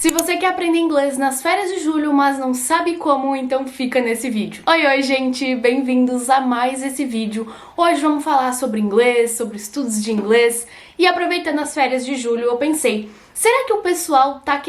Se você quer aprender inglês nas férias de julho, mas não sabe como, então fica nesse vídeo. Oi, gente! Bem-vindos a mais esse vídeo. Hoje vamos falar sobre inglês, sobre estudos de inglês. E aproveitando as férias de julho, eu pensei, será que o pessoal tá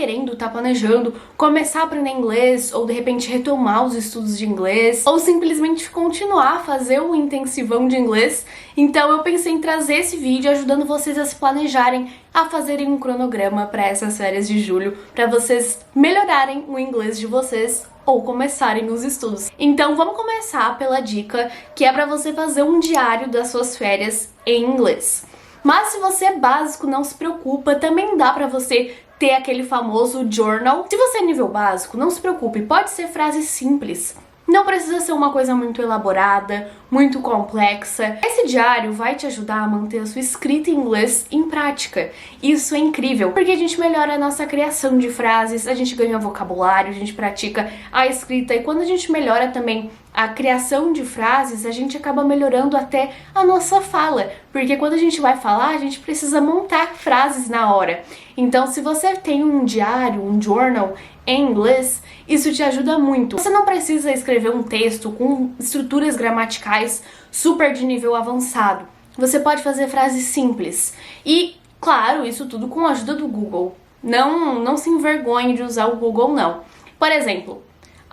planejando começar a aprender inglês, ou de repente retomar os estudos de inglês, ou simplesmente continuar a fazer um intensivão de inglês? Então eu pensei em trazer esse vídeo ajudando vocês a se planejarem, a fazerem um cronograma para essas férias de julho, para vocês melhorarem o inglês de vocês ou começarem os estudos. Então vamos começar pela dica que é para você fazer um diário das suas férias em inglês. Mas se você é básico, não se preocupa, também dá pra você ter aquele famoso journal. Se você é nível básico, não se preocupe, pode ser frases simples. Não precisa ser uma coisa muito elaborada, muito complexa. Esse diário vai te ajudar a manter a sua escrita em inglês em prática. Isso é incrível, porque a gente melhora a nossa criação de frases, a gente ganha vocabulário, a gente pratica a escrita, e quando a gente melhora também a criação de frases, a gente acaba melhorando até a nossa fala, porque quando a gente vai falar, a gente precisa montar frases na hora. Então, se você tem um diário, um journal em inglês, isso te ajuda muito. Você não precisa escrever um texto com estruturas gramaticais super de nível avançado. Você pode fazer frases simples. E, claro, isso tudo com a ajuda do Google. Não se envergonhe de usar o Google, não. Por exemplo,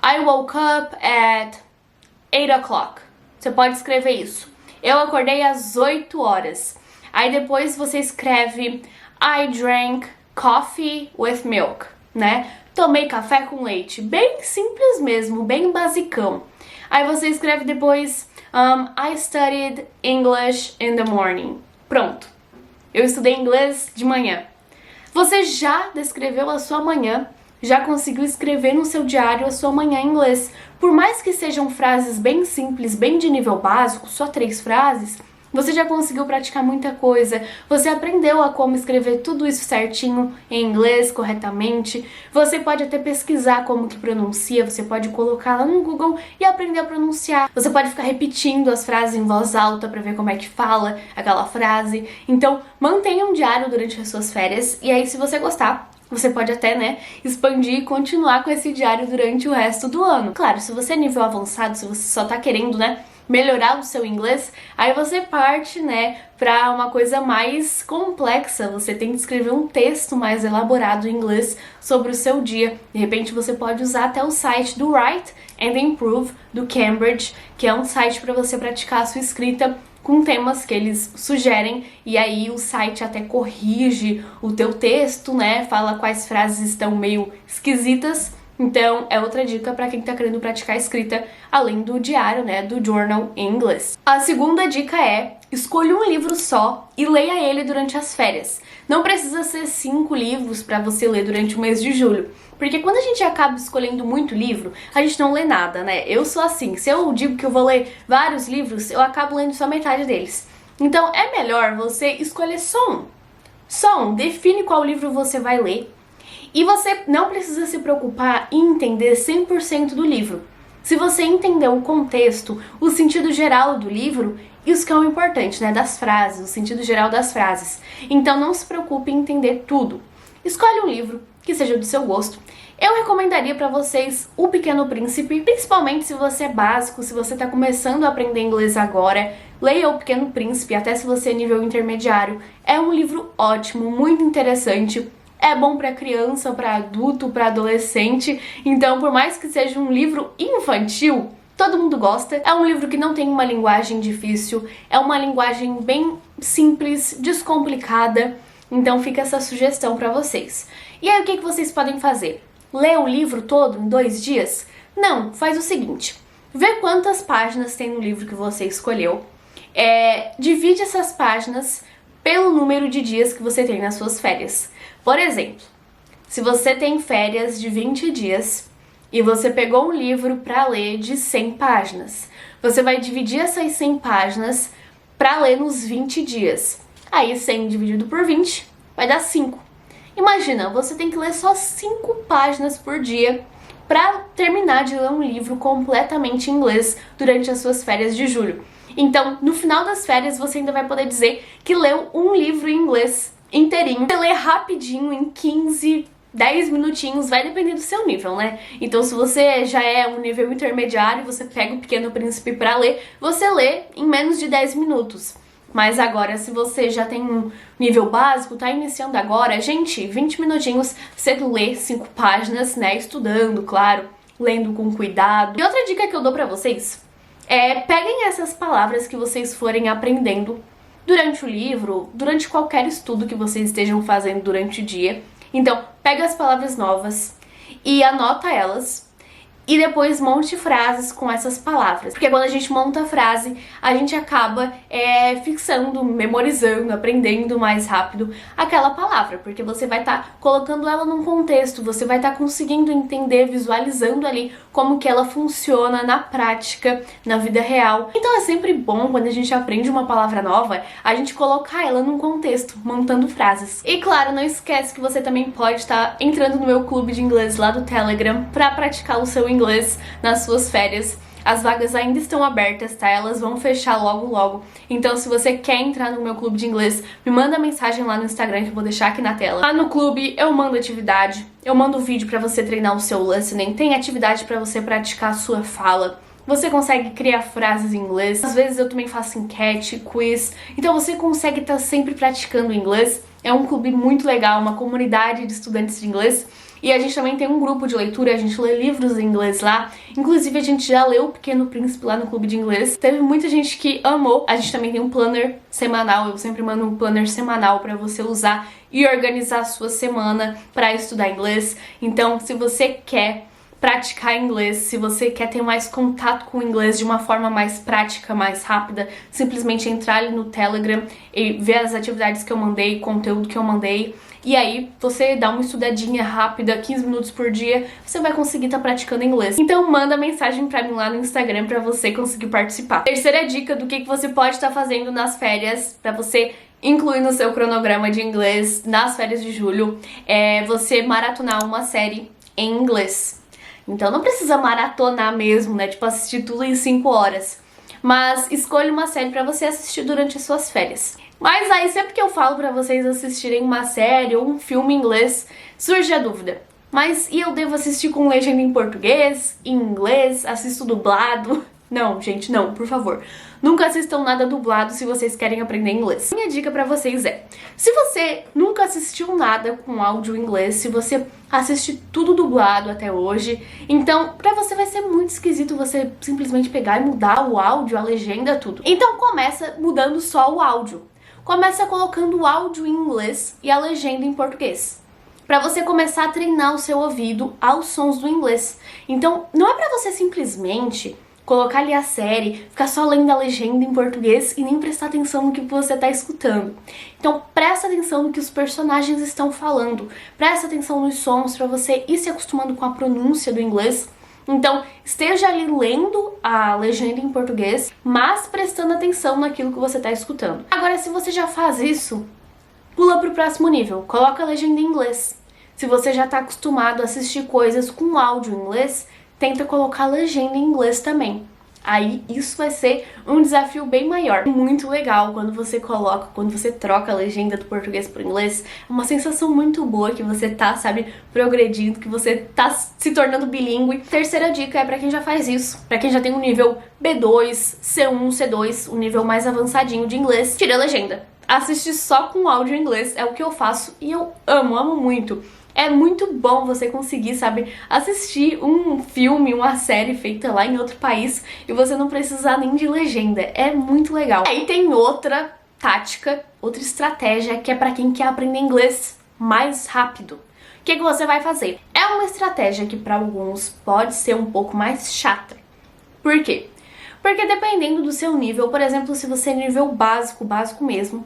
I woke up at 8 o'clock. Você pode escrever isso. Eu acordei às 8 horas. Aí depois você escreve I drank coffee with milk, né? Tomei café com leite. Bem simples mesmo, bem basicão. Aí você escreve depois I studied English in the morning. Pronto. Eu estudei inglês de manhã. Você já descreveu a sua manhã, já conseguiu escrever no seu diário a sua manhã em inglês. Por mais que sejam frases bem simples, bem de nível básico, só 3 frases, você já conseguiu praticar muita coisa, você aprendeu a como escrever tudo isso certinho em inglês, corretamente. Você pode até pesquisar como que pronuncia, você pode colocar lá no Google e aprender a pronunciar. Você pode ficar repetindo as frases em voz alta para ver como é que fala aquela frase. Então, mantenha um diário durante as suas férias, e aí se você gostar, você pode até, expandir e continuar com esse diário durante o resto do ano. Claro, se você é nível avançado, se você só tá querendo, melhorar o seu inglês, aí você parte, pra uma coisa mais complexa. Você tem que escrever um texto mais elaborado em inglês sobre o seu dia. De repente você pode usar até o site do Write and Improve, do Cambridge, que é um site para você praticar a sua escrita com temas que eles sugerem, e aí o site até corrige o teu texto, fala quais frases estão meio esquisitas. Então, é outra dica para quem tá querendo praticar a escrita, além do diário, do journal em inglês. A segunda dica é, escolha um livro só e leia ele durante as férias. Não precisa ser 5 livros para você ler durante o mês de julho, porque quando a gente acaba escolhendo muito livro, a gente não lê nada, Eu sou assim, se eu digo que eu vou ler vários livros, eu acabo lendo só metade deles. Então, é melhor você escolher só um. Só um, define qual livro você vai ler. E você não precisa se preocupar em entender 100% do livro. Se você entender o contexto, o sentido geral do livro, isso que é o importante, das frases, o sentido geral das frases. Então não se preocupe em entender tudo. Escolhe um livro que seja do seu gosto. Eu recomendaria para vocês O Pequeno Príncipe, principalmente se você é básico, se você está começando a aprender inglês agora, leia O Pequeno Príncipe, até se você é nível intermediário. É um livro ótimo, muito interessante. É bom para criança, para adulto, para adolescente. Então, por mais que seja um livro infantil, todo mundo gosta. É um livro que não tem uma linguagem difícil, é uma linguagem bem simples, descomplicada. Então, fica essa sugestão para vocês. E aí, o que vocês podem fazer? Ler o livro todo em 2 dias? Não, faz o seguinte. Vê quantas páginas tem no livro que você escolheu. Divide essas páginas pelo número de dias que você tem nas suas férias. Por exemplo, se você tem férias de 20 dias e você pegou um livro para ler de 100 páginas, você vai dividir essas 100 páginas para ler nos 20 dias. Aí 100 dividido por 20 vai dar 5. Imagina, você tem que ler só 5 páginas por dia para terminar de ler um livro completamente em inglês durante as suas férias de julho. Então, no final das férias, você ainda vai poder dizer que leu um livro em inglês inteirinho. Você lê rapidinho, em 15, 10 minutinhos, vai depender do seu nível, né? Então se você já é um nível intermediário e você pega o Pequeno Príncipe pra ler, você lê em menos de 10 minutos. Mas agora, se você já tem um nível básico, tá iniciando agora, gente, 20 minutinhos, você lê 5 páginas, né? Estudando, claro, lendo com cuidado. E outra dica que eu dou pra vocês é peguem essas palavras que vocês forem aprendendo durante o livro, durante qualquer estudo que vocês estejam fazendo durante o dia. Então, pega as palavras novas e anota elas. E depois monte frases com essas palavras. Porque quando a gente monta a frase, a gente acaba fixando, memorizando, aprendendo mais rápido aquela palavra. Porque você vai estar colocando ela num contexto, você vai estar conseguindo entender, visualizando ali como que ela funciona na prática, na vida real. Então é sempre bom quando a gente aprende uma palavra nova, a gente colocar ela num contexto, montando frases. E claro, não esquece que você também pode estar entrando no meu clube de inglês lá do Telegram para praticar o seu inglês nas suas férias. As vagas ainda estão abertas, tá? Elas vão fechar logo logo. Então se você quer entrar no meu clube de inglês, me manda mensagem lá no Instagram que eu vou deixar aqui na tela. Lá no clube eu mando atividade, eu mando vídeo pra você treinar o seu listening, tem atividade pra você praticar a sua fala. Você consegue criar frases em inglês. Às vezes eu também faço enquete, quiz. Então você consegue estar sempre praticando inglês. É um clube muito legal, uma comunidade de estudantes de inglês. E a gente também tem um grupo de leitura, a gente lê livros em inglês lá. Inclusive, a gente já leu O Pequeno Príncipe lá no clube de inglês. Teve muita gente que amou. A gente também tem um planner semanal, eu sempre mando um planner semanal pra você usar e organizar a sua semana pra estudar inglês. Então, se você quer praticar inglês, se você quer ter mais contato com o inglês de uma forma mais prática, mais rápida, simplesmente entrar ali no Telegram e ver as atividades que eu mandei, conteúdo que eu mandei, e aí você dá uma estudadinha rápida, 15 minutos por dia, você vai conseguir estar praticando inglês. Então manda mensagem pra mim lá no Instagram pra você conseguir participar. Terceira dica do que você pode estar fazendo nas férias pra você incluir no seu cronograma de inglês nas férias de julho é você maratonar uma série em inglês. Então não precisa maratonar mesmo, né? Tipo, assistir tudo em 5 horas. Mas escolha uma série pra você assistir durante as suas férias. Mas aí, sempre que eu falo pra vocês assistirem uma série ou um filme em inglês, surge a dúvida. Mas e eu devo assistir com legenda em português, em inglês, assisto dublado? Não, gente, não, por favor. Nunca assistam nada dublado se vocês querem aprender inglês. Minha dica pra vocês é, se você nunca assistiu nada com áudio em inglês, se você assiste tudo dublado até hoje, então pra você vai ser muito esquisito você simplesmente pegar e mudar o áudio, a legenda, tudo. Então começa mudando só o áudio. Começa colocando o áudio em inglês e a legenda em português, pra você começar a treinar o seu ouvido aos sons do inglês. Então não é pra você simplesmente colocar ali a série, ficar só lendo a legenda em português e nem prestar atenção no que você tá escutando. Então presta atenção no que os personagens estão falando, presta atenção nos sons pra você ir se acostumando com a pronúncia do inglês. Então esteja ali lendo a legenda em português, mas prestando atenção naquilo que você tá escutando. Agora, se você já faz isso, pula pro próximo nível, coloca a legenda em inglês. Se você já tá acostumado a assistir coisas com áudio em inglês, tenta colocar a legenda em inglês também. Aí isso vai ser um desafio bem maior. Muito legal quando você coloca, quando você troca a legenda do português para o inglês. É uma sensação muito boa que você tá, sabe, progredindo, que você tá se tornando bilíngue. Terceira dica é para quem já faz isso, para quem já tem um nível B2, C1, C2, um nível mais avançadinho de inglês, tira a legenda. Assiste só com áudio em inglês, é o que eu faço e eu amo muito. É muito bom você conseguir, sabe, assistir um filme, uma série feita lá em outro país e você não precisar nem de legenda. É muito legal. Aí tem outra tática, outra estratégia que é pra quem quer aprender inglês mais rápido. O que você vai fazer? É uma estratégia que pra alguns pode ser um pouco mais chata. Por quê? Porque dependendo do seu nível, por exemplo, se você é nível básico, básico mesmo,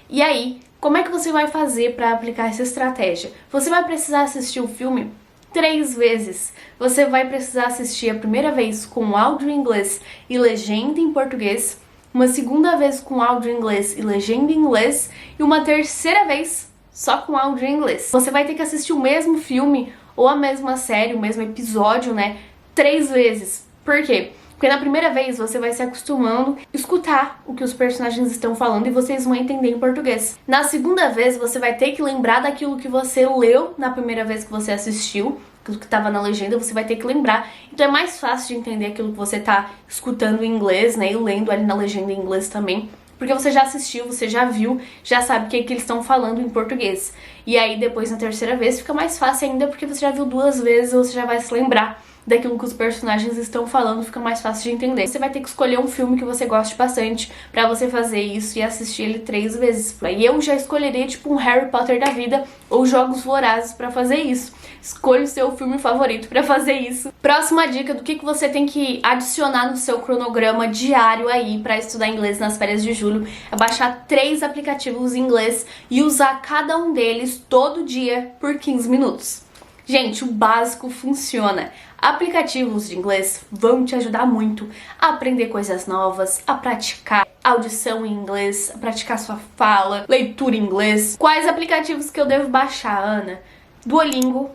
e aí, como é que você vai fazer para aplicar essa estratégia? Você vai precisar assistir o filme 3 vezes. Você vai precisar assistir a primeira vez com áudio em inglês e legenda em português, uma segunda vez com áudio em inglês e legenda em inglês, e uma terceira vez só com áudio em inglês. Você vai ter que assistir o mesmo filme ou a mesma série, o mesmo episódio, né, 3 vezes. Por quê? Porque na primeira vez você vai se acostumando a escutar o que os personagens estão falando e vocês vão entender em português. Na segunda vez você vai ter que lembrar daquilo que você leu na primeira vez que você assistiu, aquilo que estava na legenda, você vai ter que lembrar. Então é mais fácil de entender aquilo que você tá escutando em inglês, né, e lendo ali na legenda em inglês também. Porque você já assistiu, você já viu, já sabe o que eles estão falando em português. E aí depois na terceira vez fica mais fácil ainda porque você já viu 2 vezes, você já vai se lembrar daquilo que os personagens estão falando, fica mais fácil de entender. Você vai ter que escolher um filme que você goste bastante pra você fazer isso e assistir ele 3 vezes. E eu já escolheria tipo um Harry Potter da vida ou Jogos Vorazes pra fazer isso. Escolha o seu filme favorito pra fazer isso. Próxima dica do que você tem que adicionar no seu cronograma diário aí pra estudar inglês nas férias de julho é baixar 3 aplicativos em inglês e usar cada um deles todo dia por 15 minutos. Gente, o básico funciona. Aplicativos de inglês vão te ajudar muito a aprender coisas novas, a praticar audição em inglês, a praticar sua fala, leitura em inglês. Quais aplicativos que eu devo baixar, Ana? Duolingo,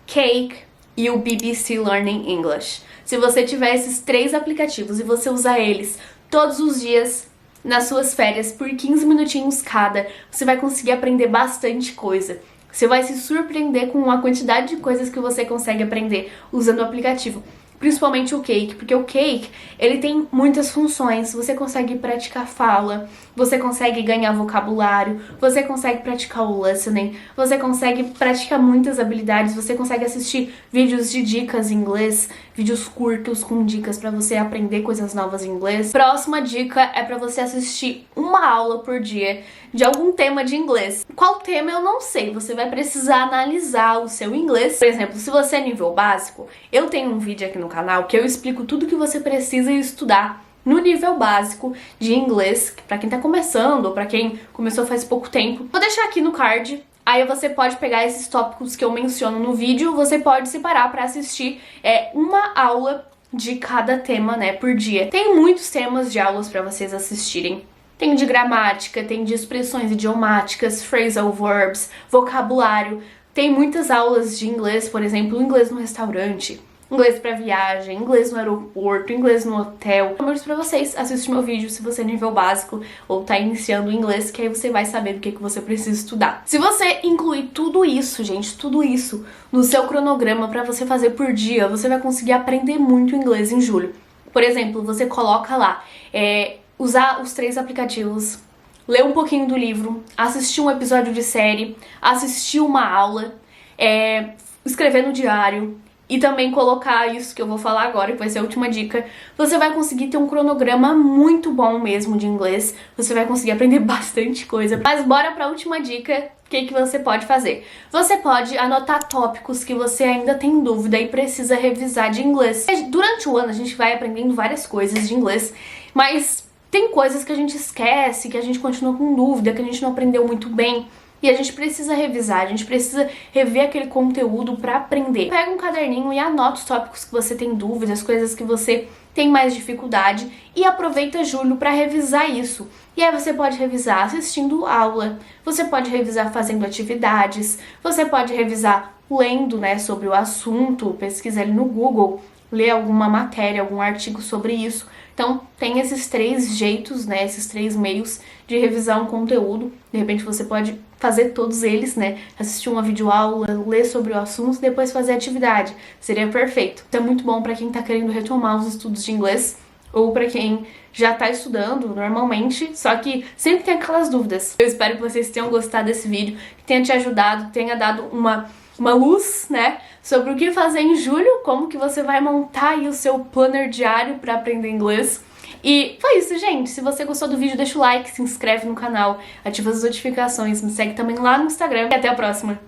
Cake e o BBC Learning English. Se você tiver esses 3 aplicativos e você usar eles todos os dias nas suas férias por 15 minutinhos cada, você vai conseguir aprender bastante coisa. Você vai se surpreender com a quantidade de coisas que você consegue aprender usando o aplicativo. Principalmente o Cake, porque o Cake, ele tem muitas funções. Você consegue praticar fala, você consegue ganhar vocabulário, você consegue praticar o listening, você consegue praticar muitas habilidades, você consegue assistir vídeos de dicas em inglês, vídeos curtos com dicas pra você aprender coisas novas em inglês. Próxima dica é pra você assistir uma aula por dia de algum tema de inglês. Qual tema eu não sei, você vai precisar analisar o seu inglês. Por exemplo, se você é nível básico, eu tenho um vídeo aqui no canal que eu explico tudo que você precisa estudar no nível básico de inglês, pra quem tá começando ou pra quem começou faz pouco tempo. Vou deixar aqui no card. Aí você pode pegar esses tópicos que eu menciono no vídeo, você pode separar pra assistir uma aula de cada tema, né, por dia. Tem muitos temas de aulas pra vocês assistirem. Tem de gramática, tem de expressões idiomáticas, phrasal verbs, vocabulário. Tem muitas aulas de inglês, por exemplo, inglês no restaurante, inglês pra viagem, inglês no aeroporto, inglês no hotel. Vamos pra vocês, assiste meu vídeo se você é nível básico ou tá iniciando o inglês, que aí você vai saber do que você precisa estudar. Se você incluir tudo isso, gente, tudo isso no seu cronograma pra você fazer por dia, você vai conseguir aprender muito inglês em julho. Por exemplo, você coloca lá, usar os 3 aplicativos, ler um pouquinho do livro, assistir um episódio de série, assistir uma aula, escrever no diário e também colocar isso que eu vou falar agora, que vai ser a última dica. Você vai conseguir ter um cronograma muito bom mesmo de inglês, você vai conseguir aprender bastante coisa. Mas bora pra última dica. O que você pode fazer? Você pode anotar tópicos que você ainda tem dúvida e precisa revisar de inglês. Durante o ano a gente vai aprendendo várias coisas de inglês, mas tem coisas que a gente esquece, que a gente continua com dúvida, que a gente não aprendeu muito bem. E a gente precisa revisar, a gente precisa rever aquele conteúdo pra aprender. Pega um caderninho e anota os tópicos que você tem dúvida, as coisas que você tem mais dificuldade e aproveita julho pra revisar isso. E aí você pode revisar assistindo aula, você pode revisar fazendo atividades, você pode revisar lendo, né, sobre o assunto, pesquisa ali no Google, ler alguma matéria, algum artigo sobre isso. Então, tem esses 3 jeitos, né, esses 3 meios de revisar um conteúdo. De repente você pode fazer todos eles, né, assistir uma videoaula, ler sobre o assunto e depois fazer atividade. Seria perfeito. Então é muito bom para quem tá querendo retomar os estudos de inglês ou para quem já tá estudando normalmente, só que sempre tem aquelas dúvidas. Eu espero que vocês tenham gostado desse vídeo, que tenha te ajudado, tenha dado uma luz, né, sobre o que fazer em julho, como que você vai montar aí o seu planner diário para aprender inglês. E foi isso, gente. Se você gostou do vídeo, deixa o like, se inscreve no canal, ativa as notificações, me segue também lá no Instagram e até a próxima.